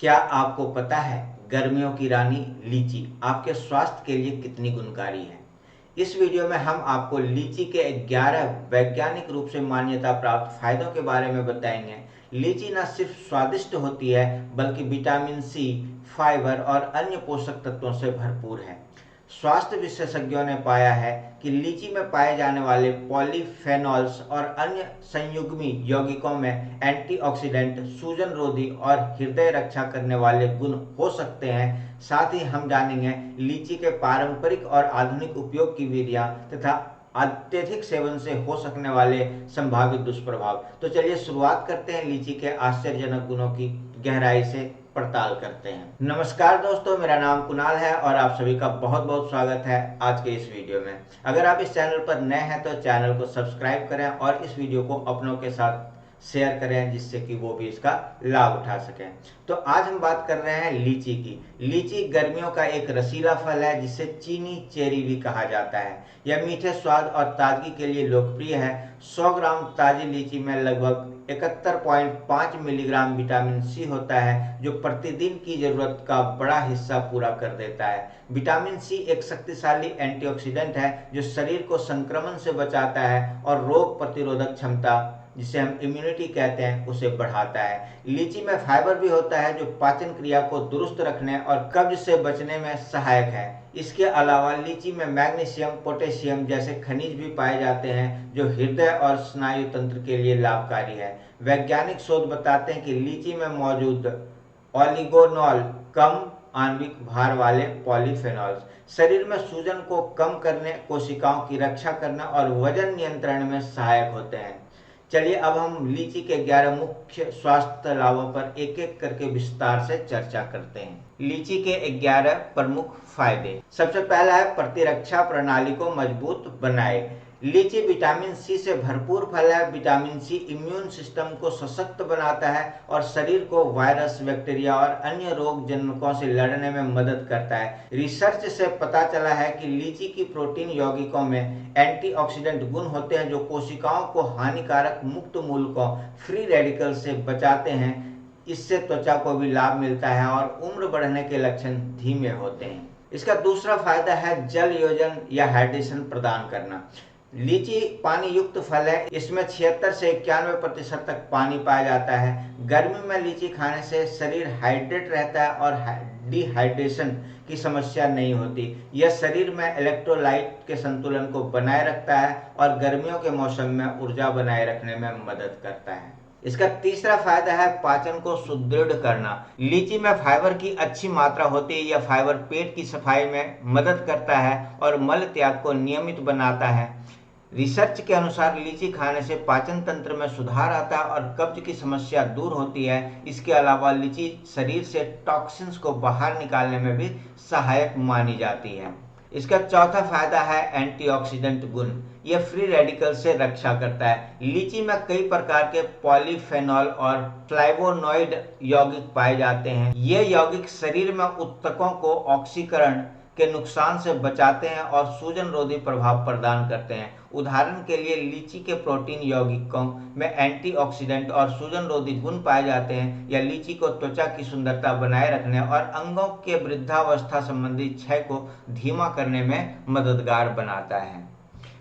क्या आपको पता है गर्मियों की रानी लीची आपके स्वास्थ्य के लिए कितनी गुणकारी है? इस वीडियो में हम आपको लीची के 11 वैज्ञानिक रूप से मान्यता प्राप्त फायदों के बारे में बताएंगे। लीची न सिर्फ स्वादिष्ट होती है बल्कि विटामिन सी, फाइबर और अन्य पोषक तत्वों से भरपूर है। स्वास्थ्य विशेषज्ञों ने पाया है कि लीची में पाए जाने वाले पॉलीफेनॉल्स और अन्य संयुग्मी यौगिकों में एंटीऑक्सीडेंट, सूजन रोधी और हृदय रक्षा करने वाले गुण हो सकते हैं। साथ ही हम जानेंगे लीची के पारंपरिक और आधुनिक उपयोग की विधियां तथा अत्यधिक सेवन से हो सकने वाले संभावित दुष्प्रभाव। तो चलिए शुरुआत करते हैं लीची के आश्चर्यजनक गुणों की गहराई से पड़ताल करते हैं। नमस्कार दोस्तों, मेरा नाम कुणाल है और आप सभी का बहुत बहुत स्वागत है आज के इस वीडियो में। अगर आप इस चैनल पर नए हैं तो चैनल को सब्सक्राइब करें और इस वीडियो को अपनों के साथ शेयर करें जिससे कि वो भी इसका लाभ उठा सकें। तो आज हम बात कर रहे हैं लीची की। लीची गर्मियों का एक रसीला फल है जिसे चीनी चेरी भी कहा जाता है। यह मीठे स्वाद और ताजगी के लिए लोकप्रिय है। 100 ग्राम ताजी लीची में लगभग 71.5 मिलीग्राम विटामिन सी होता है जो प्रतिदिन की जरूरत का बड़ा हिस्सा पूरा कर देता है। विटामिन सी एक शक्तिशाली एंटीऑक्सीडेंट है जो शरीर को संक्रमण से बचाता है और रोग प्रतिरोधक क्षमता, जिसे हम इम्यूनिटी कहते हैं, उसे बढ़ाता है। लीची में फाइबर भी होता है जो पाचन क्रिया को दुरुस्त रखने और कब्ज से बचने में सहायक है। इसके अलावा लीची में मैग्नीशियम, पोटेशियम जैसे खनिज भी पाए जाते हैं जो हृदय और स्नायु तंत्र के लिए लाभकारी है। वैज्ञानिक शोध बताते हैं कि लीची में मौजूद ओलिगोनॉल कम आणविक भार वाले पॉलीफेनॉल्स शरीर में सूजन को कम करने, कोशिकाओं की रक्षा करने और वजन नियंत्रण में सहायक होते हैं। चलिए अब हम लीची के 11 मुख्य स्वास्थ्य लाभों पर एक एक करके विस्तार से चर्चा करते हैं। लीची के 11 प्रमुख फायदे। सबसे पहला है प्रतिरक्षा प्रणाली को मजबूत बनाए। लीची विटामिन सी से भरपूर फल है। विटामिन सी इम्यून सिस्टम को सशक्त बनाता है और शरीर को वायरस, बैक्टीरिया और अन्य रोग जन्मकों से लड़ने में मदद करता है। रिसर्च से पता चला है कि लीची की प्रोटीन यौगिकों में एंटीऑक्सीडेंट गुण होते हैं जो कोशिकाओं को हानिकारक मुक्त मूलकों, फ्री रेडिकल से बचाते हैं। इससे त्वचा को भी लाभ मिलता है और उम्र बढ़ने के लक्षण धीमे होते हैं। इसका दूसरा फायदा है जल योजन या हाइड्रेशन प्रदान करना। लीची पानी युक्त फल है। इसमें 76 से 91% तक पानी पाया जाता है। गर्मी में लीची खाने से शरीर हाइड्रेट रहता है और डिहाइड्रेशन की समस्या नहीं होती। यह शरीर में इलेक्ट्रोलाइट के संतुलन को बनाए रखता है और गर्मियों के मौसम में ऊर्जा बनाए रखने में मदद करता है। इसका तीसरा फायदा है पाचन को सुदृढ़ करना। लीची में फाइबर की अच्छी मात्रा होती है। यह फाइबर पेट की सफाई में मदद करता है और मल त्याग को नियमित बनाता है। रिसर्च के अनुसार लीची खाने से पाचन तंत्र में सुधार आता है और कब्ज की समस्या दूर होती है। इसके अलावा लीची शरीर से टॉक्सिन्स को बाहर निकालने में भी सहायक मानी जाती है। इसका चौथा फायदा है एंटीऑक्सीडेंट गुण। यह फ्री रेडिकल से रक्षा करता है। लीची में कई प्रकार के पॉलीफेनॉल और फ्लावोनॉइड यौगिक पाए जाते हैं। ये यौगिक शरीर में उत्तकों को ऑक्सीकरण के नुकसान से बचाते हैं और सूजन रोधी प्रभाव प्रदान करते हैं। उदाहरण के लिए लीची के प्रोटीन यौगिकों में एंटीऑक्सीडेंट और सूजन रोधी गुण पाए जाते हैं। यह लीची को त्वचा की सुंदरता बनाए रखने और अंगों के वृद्धावस्था संबंधी क्षय को धीमा करने में मददगार बनाता है।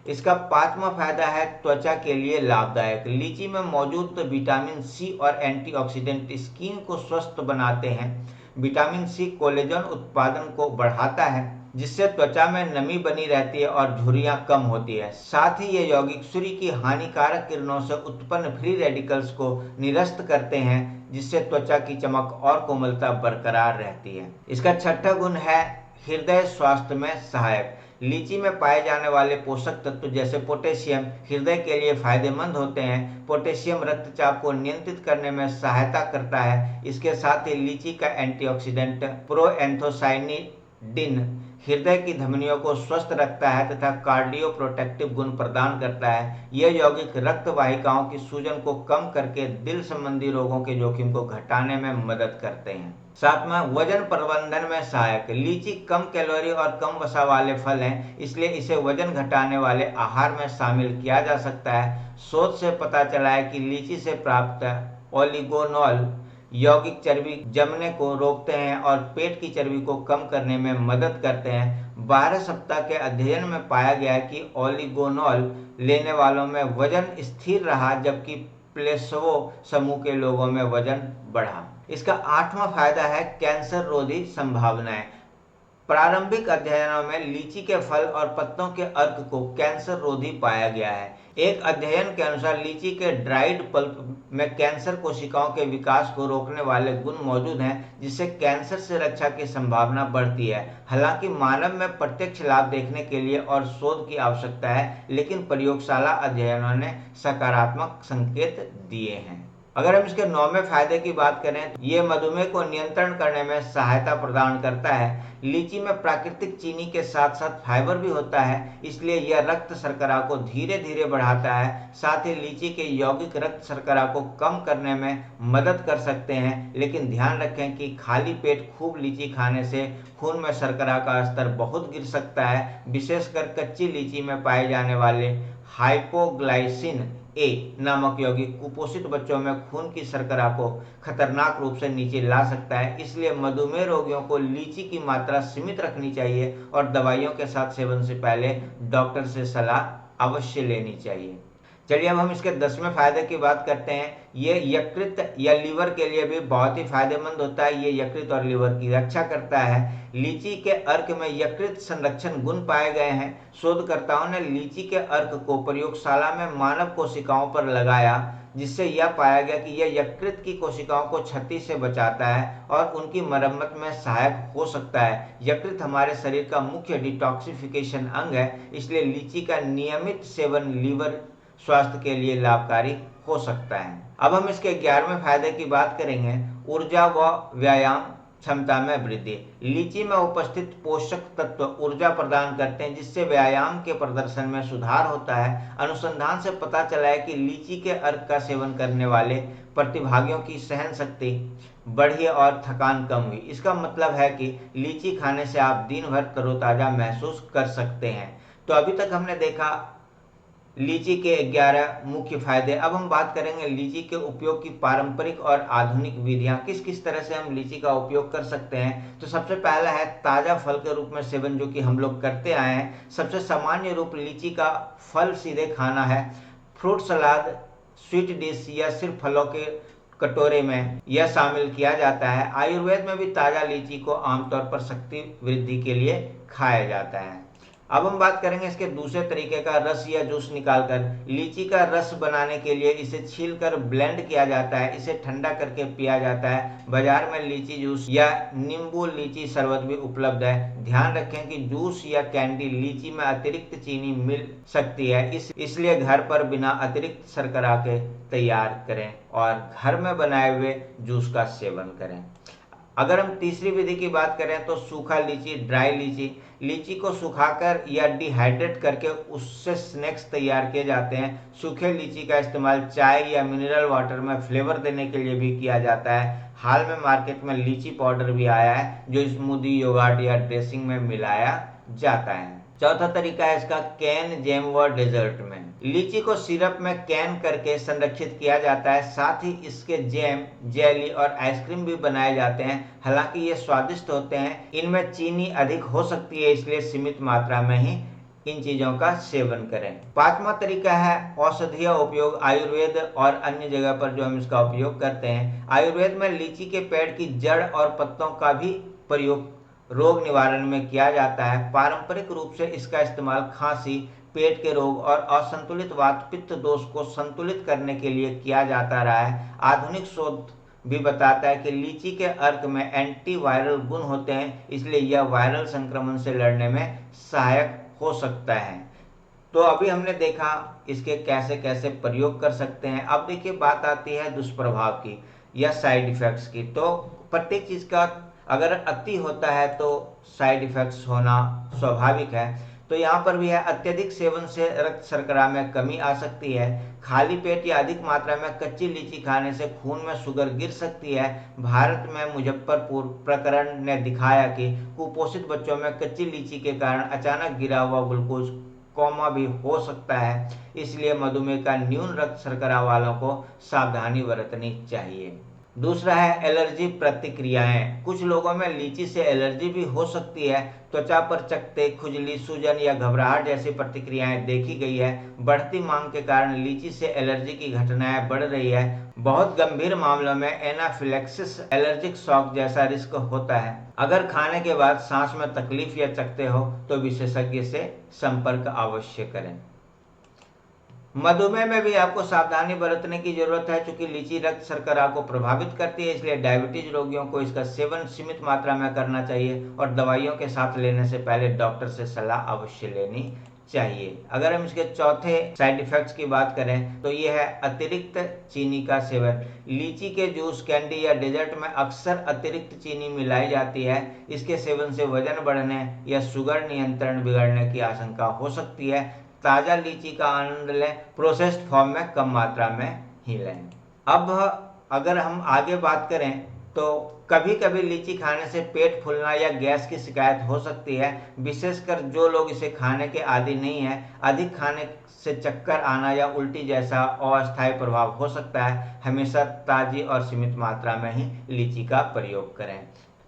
इसका पांचवा फायदा है त्वचा के लिए लाभदायक। लीची में मौजूद विटामिन सी और एंटीऑक्सीडेंट स्किन को स्वस्थ बनाते हैं। विटामिन सी कोलेजन उत्पादन को बढ़ाता है जिससे त्वचा में नमी बनी रहती है और झुर्रियां कम होती है। साथ ही ये यौगिक सूर्य की हानिकारक किरणों से उत्पन्न फ्री रेडिकल्स को निरस्त करते हैं जिससे त्वचा की चमक और कोमलता बरकरार रहती है। इसका छठा गुण है हृदय स्वास्थ्य में सहायक। लीची में पाए जाने वाले पोषक तत्व जैसे पोटेशियम हृदय के लिए फायदेमंद होते हैं। पोटेशियम रक्तचाप को नियंत्रित करने में सहायता करता है। इसके साथ ही लीची का एंटीऑक्सीडेंट प्रोएंथोसाइनिडिन हृदय की धमनियों को स्वस्थ रखता है तथा कार्डियो प्रोटेक्टिव गुण प्रदान करता है। यह यौगिक रक्त वाहिकाओं की सूजन को कम करके दिल संबंधी रोगों के जोखिम को घटाने में मदद करते हैं। सातवां, वजन प्रबंधन में सहायक। लीची कम कैलोरी और कम वसा वाले फल हैं, इसलिए इसे वजन घटाने वाले आहार में शामिल किया जा सकता है। शोध से पता चला है कि लीची से प्राप्त ओलिगोनॉल यौगिक चर्बी जमने को रोकते हैं और पेट की चर्बी को कम करने में मदद करते हैं। 12 सप्ताह के अध्ययन में पाया गया कि ओलिगोनोल लेने वालों में वजन स्थिर रहा, जबकि प्लेसबो समूह के लोगों में वजन बढ़ा। इसका 8वां फायदा है कैंसर रोधी संभावनाएं। प्रारंभिक अध्ययनों में लीची के फल और पत्तों के अर्क को कैंसर रोधी पाया गया है। एक अध्ययन के अनुसार लीची के ड्राइड पल्प में कैंसर कोशिकाओं के विकास को रोकने वाले गुण मौजूद हैं, जिससे कैंसर से रक्षा की संभावना बढ़ती है। हालांकि मानव में प्रत्यक्ष लाभ देखने के लिए और शोध की आवश्यकता है, लेकिन प्रयोगशाला अध्ययनों ने सकारात्मक संकेत दिए हैं। अगर हम इसके 9वें फायदे की बात करें, ये मधुमेह को नियंत्रण करने में सहायता प्रदान करता है। लीची में प्राकृतिक चीनी के साथ साथ फाइबर भी होता है, इसलिए यह रक्त शर्करा को धीरे धीरे बढ़ाता है। साथ ही लीची के यौगिक रक्त शर्करा को कम करने में मदद कर सकते हैं, लेकिन ध्यान रखें कि खाली पेट खूब लीची खाने से खून में शर्करा का स्तर बहुत गिर सकता है। विशेषकर कच्ची लीची में पाए जाने वाले हाइपोग्लाइसिन ए नामक यौगिक कुपोषित बच्चों में खून की शर्करा को खतरनाक रूप से नीचे ला सकता है। इसलिए मधुमेह रोगियों को लीची की मात्रा सीमित रखनी चाहिए और दवाइयों के साथ सेवन से पहले डॉक्टर से सलाह अवश्य लेनी चाहिए। चलिए अब हम इसके 10वें फायदे की बात करते हैं। ये यकृत या लीवर के लिए भी बहुत ही फायदेमंद होता है। ये यकृत और लीवर की रक्षा करता है। लीची के अर्क में यकृत संरक्षण गुण पाए गए हैं। शोधकर्ताओं ने लीची के अर्क को प्रयोगशाला में मानव कोशिकाओं पर लगाया, जिससे यह पाया गया कि यह यकृत की कोशिकाओं को क्षति से बचाता है और उनकी मरम्मत में सहायक हो सकता है। यकृत हमारे शरीर का मुख्य डिटॉक्सिफिकेशन अंग है, इसलिए लीची का नियमित सेवन लीवर स्वास्थ्य के लिए लाभकारी हो सकता है। अब हम इसके 11वें फायदे की बात करेंगे, ऊर्जा व व्यायाम क्षमता में वृद्धि। लीची में उपस्थित पोषक तत्व ऊर्जा प्रदान करते हैं, जिससे व्यायाम के प्रदर्शन में सुधार होता है। अनुसंधान से पता चला है कि लीची के अर्क का सेवन करने वाले प्रतिभागियों की सहन शक्ति बढ़ी और थकान कम हुई। इसका मतलब है कि लीची खाने से आप दिन भर तरोताजा महसूस कर सकते हैं। तो अभी तक हमने देखा लीची के 11 मुख्य फायदे। अब हम बात करेंगे लीची के उपयोग की पारंपरिक और आधुनिक विधियां, किस किस तरह से हम लीची का उपयोग कर सकते हैं। तो सबसे पहला है ताजा फल के रूप में सेवन, जो कि हम लोग करते आए हैं। सबसे सामान्य रूप लीची का फल सीधे खाना है। फ्रूट सलाद, स्वीट डिश या सिर्फ फलों के कटोरे में यह शामिल किया जाता है। आयुर्वेद में भी ताजा लीची को आमतौर पर शक्ति वृद्धि के लिए खाया जाता है। अब हम बात करेंगे इसके दूसरे तरीके का, रस या जूस निकालकर। लीची का रस बनाने के लिए इसे छीलकर ब्लेंड किया जाता है, इसे ठंडा करके पिया जाता है। बाजार में लीची जूस या नींबू लीची शरबत भी उपलब्ध है। ध्यान रखें कि जूस या कैंडी लीची में अतिरिक्त चीनी मिल सकती है, इसलिए घर पर बिना अतिरिक्त शर्करा के तैयार करें और घर में बनाए हुए जूस का सेवन करें। अगर हम तीसरी विधि की बात करें तो सूखा लीची, ड्राई लीची। लीची को सुखाकर या डिहाइड्रेट करके उससे स्नैक्स तैयार किए जाते हैं। सूखे लीची का इस्तेमाल चाय या मिनरल वाटर में फ्लेवर देने के लिए भी किया जाता है। हाल में मार्केट में लीची पाउडर भी आया है, जो स्मूदी, योगर्ट या ड्रेसिंग में मिलाया जाता है। चौथा तरीका है इसका, कैन, जैम व डेजर्ट में। लीची को सिरप में कैन करके संरक्षित किया जाता है। साथ ही इसके जैम, जेली और आइसक्रीम भी बनाए जाते हैं। हालांकि ये स्वादिष्ट होते हैं, इनमें चीनी अधिक हो सकती है, इसलिए सीमित मात्रा में ही इन चीजों का सेवन करें। 5वां तरीका है औषधीय उपयोग। आयुर्वेद और अन्य जगह पर जो हम इसका उपयोग करते हैं, आयुर्वेद में लीची के पेड़ की जड़ और पत्तों का भी प्रयोग रोग निवारण में किया जाता है। पारंपरिक रूप से इसका इस्तेमाल खांसी, पेट के रोग और असंतुलित वात पित्त दोष को संतुलित करने के लिए किया जाता रहा है। आधुनिक शोध भी बताता है कि लीची के अर्क में एंटीवायरल गुण होते हैं, इसलिए यह वायरल संक्रमण से लड़ने में सहायक हो सकता है। तो अभी हमने देखा इसके कैसे कैसे प्रयोग कर सकते हैं। अब देखिए बात आती है दुष्प्रभाव की या साइड इफेक्ट्स की। तो प्रत्येक चीज का अगर अति होता है तो साइड इफेक्ट्स होना स्वाभाविक है। तो यहाँ पर भी है, अत्यधिक सेवन से रक्त शर्करा में कमी आ सकती है। खाली पेट या अधिक मात्रा में कच्ची लीची खाने से खून में शुगर गिर सकती है। भारत में मुजफ्फरपुर प्रकरण ने दिखाया कि कुपोषित बच्चों में कच्ची लीची के कारण अचानक गिरा हुआ ग्लूकोज कोमा भी हो सकता है। इसलिए मधुमेह का न्यून रक्त शर्करा वालों को सावधानी बरतनी चाहिए। दूसरा है एलर्जी प्रतिक्रियाएं। कुछ लोगों में लीची से एलर्जी भी हो सकती है। त्वचा पर चकत्ते, खुजली, सूजन या घबराहट जैसी प्रतिक्रियाएं देखी गई है। बढ़ती मांग के कारण लीची से एलर्जी की घटनाएं बढ़ रही है। बहुत गंभीर मामलों में एनाफिलेक्सिस, एलर्जिक शॉक जैसा रिस्क होता है। अगर खाने के बाद सांस में तकलीफ या चकत्ते हो तो विशेषज्ञ से संपर्क अवश्य करें। मधुमेह में भी आपको सावधानी बरतने की जरूरत है, क्योंकि लीची रक्त शर्करा को प्रभावित करती है। इसलिए डायबिटीज रोगियों को इसका सेवन सीमित मात्रा में करना चाहिए और दवाइयों के साथ लेने से पहले डॉक्टर से सलाह अवश्य लेनी चाहिए। अगर हम इसके चौथे साइड इफेक्ट्स की बात करें तो ये है अतिरिक्त चीनी का सेवन। लीची के जूस, कैंडी या डेजर्ट में अक्सर अतिरिक्त चीनी मिलाई जाती है। इसके सेवन से वजन बढ़ने या शुगर नियंत्रण बिगड़ने की आशंका हो सकती है। ताजा लीची का आनंद लें, प्रोसेस्ड फॉर्म में कम मात्रा में ही लें। अब अगर हम आगे बात करें तो कभी कभी लीची खाने से पेट फूलना या गैस की शिकायत हो सकती है, विशेषकर जो लोग इसे खाने के आदी नहीं है। अधिक खाने से चक्कर आना या उल्टी जैसा अस्थायी प्रभाव हो सकता है। हमेशा ताजी और सीमित मात्रा में ही लीची का प्रयोग करें।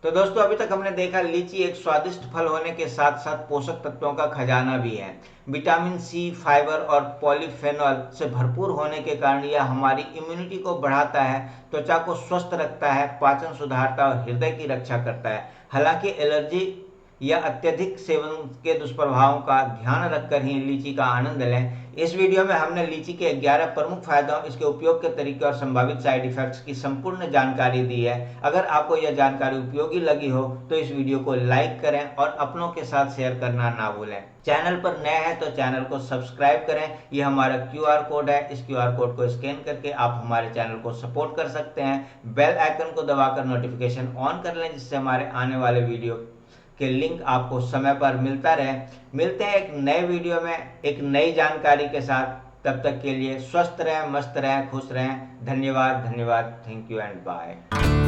तो दोस्तों, अभी तक हमने देखा लीची एक स्वादिष्ट फल होने के साथ साथ पोषक तत्वों का खजाना भी है। विटामिन सी, फाइबर और पॉलीफेनॉल से भरपूर होने के कारण यह हमारी इम्यूनिटी को बढ़ाता है, त्वचा को स्वस्थ रखता है, पाचन सुधारता और हृदय की रक्षा करता है। हालांकि एलर्जी या अत्यधिक सेवन के दुष्प्रभावों का ध्यान रखकर ही लीची का आनंद लें। इस वीडियो में हमने लीची के 11 प्रमुख फायदों, इसके उपयोग के तरीके और संभावित साइड इफेक्ट्स की संपूर्ण जानकारी दी है। अगर आपको यह जानकारी उपयोगी लगी हो तो इस वीडियो को लाइक करें और अपनों के साथ शेयर करना ना भूलें। चैनल पर नए हैं तो चैनल को सब्सक्राइब करें। यह हमारा QR कोड है। इस QR कोड को स्कैन करके आप हमारे चैनल को सपोर्ट कर सकते हैं। बेल आइकन को दबाकर नोटिफिकेशन ऑन कर लें, जिससे हमारे आने वाले वीडियो के लिंक आपको समय पर मिलता रहे। मिलते हैं एक नए वीडियो में एक नई जानकारी के साथ। तब तक के लिए स्वस्थ रहें, मस्त रहें, खुश रहें। धन्यवाद, धन्यवाद। Thank you and bye.